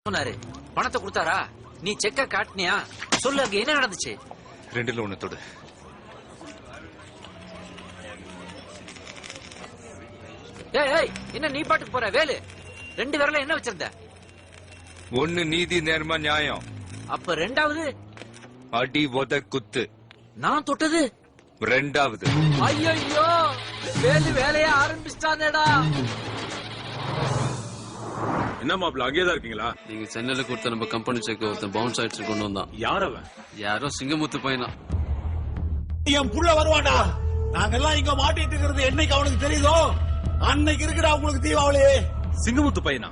சொன்னாரு. பணத்தை கொடுத்தாரா? நீ செக்க காட்டினியா? சொல்லு, அங்க என்ன நடந்துச்சு? 2ல 1 தொடு. ஏய், என்ன நீ பாட்டுக்கு போற? வேலு 2 விரல என்ன வச்சிருந்த? 1 நீதி நேர்மை நியாயம். அப்ப 2வது அடி உத குத்து. நான் தொட்டது 2வது. ஐயோ, வேலு வேலைய ஆரம்பிச்சிட்டானேடா. என்ன மாப்பிள்ள அங்கேதான் இருக்கீங்களா? நீங்க சென்னையில கொடுத்த நம்ம கம்பெனி செக் ஒருத்தன் பவுன்ஸ் ஆயிடுச்சு கொண்டு வந்தான். யார் அவன்? யாரோ சிங்கமுத்து பையனா. என் புள்ள வருவானா? நாங்கெல்லாம் இங்க மாட்டிட்டு இருக்கிறது என்னைக்கு அவனுக்கு தெரியுதோ அன்னைக்கு இருக்குடா உங்களுக்கு தீபாவளி. சிங்கமுத்து பையனா?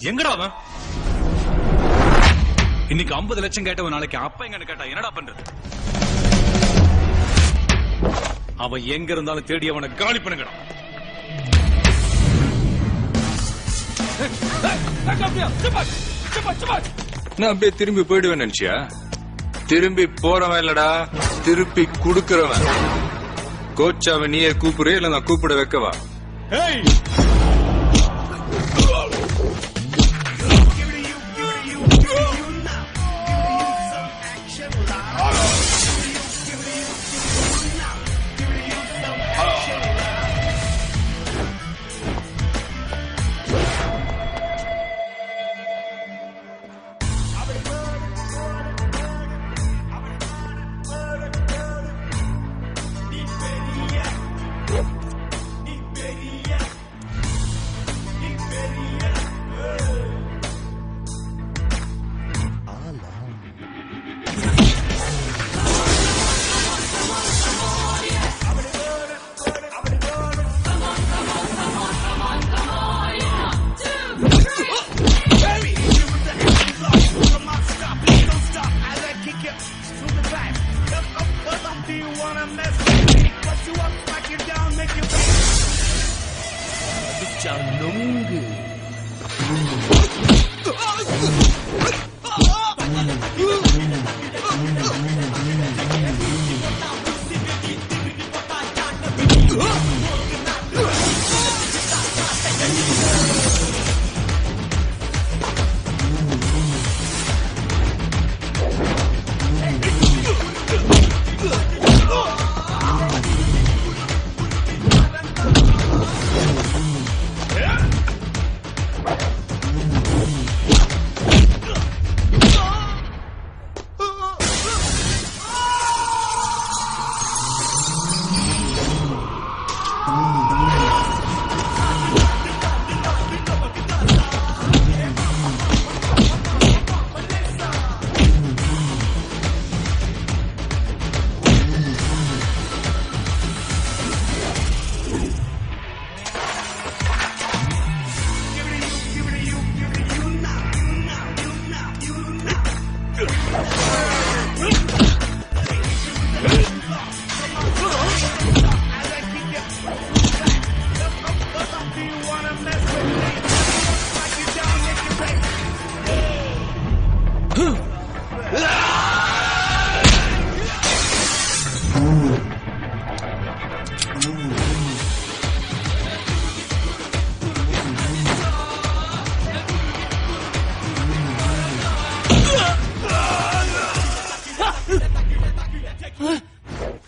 எங்கடா அவன்? இன்னைக்கு 50 லட்சம் கேட்டவன் நாளைக்கு அப்பா எங்கன்னு கேட்டா என்னடா பண்றது? அவன் எங்க இருந்தாலும் தேடி அவனை காலி பண்ணுங்கடா. நான் அப்படியே திரும்பி போயிடுவேன் நினைச்சியா? திரும்பி போறவன் இல்லடா, திருப்பி குடுக்கறவன். கோச்சாவை நீயே கூப்பிடு, இல்ல நான் கூப்பிட வைக்கவா?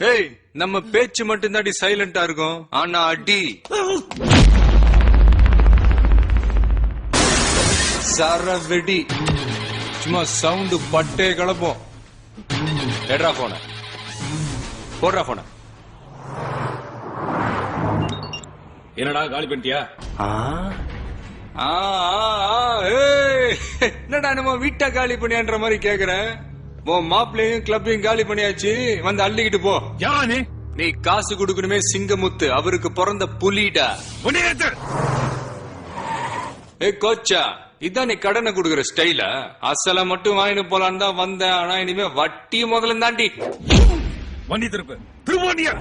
ஏய், நம்ம பேச்சு மட்டும் தாண்டி சைலண்டா இருக்கும், ஆனா அடி சரவெடி சும்மா சவுண்ட் பட்டே கிளப்போம். எடுறா போன, போடுறா போன. என்னடா காலி பண்ணிட்டியா? என்னடா நம்ம வீட்டை காலி பண்ணியான்ற மாதிரி கேக்குறேன். உன் மாப்பிள்ளையும் கிளப்பையும் காலி பண்ணியாச்சு, வந்து அள்ளிக்கிட்டு போ. யாரா நீ? நீ காசு கொடுக்கணுமே சிங்கமுத்து, அவருக்கு பிறந்த புலிடா. ஏய் கோச்சா, இதான் நீ கடனை கொடுக்கற ஸ்டைலா? அசல மட்டும் வாங்கிட்டு போலான்னு தான் வந்தேன், ஆனா இனிமே வட்டி முதல்ல தாண்டி. வண்டி திருப்பு, திரும்ப வண்டியா.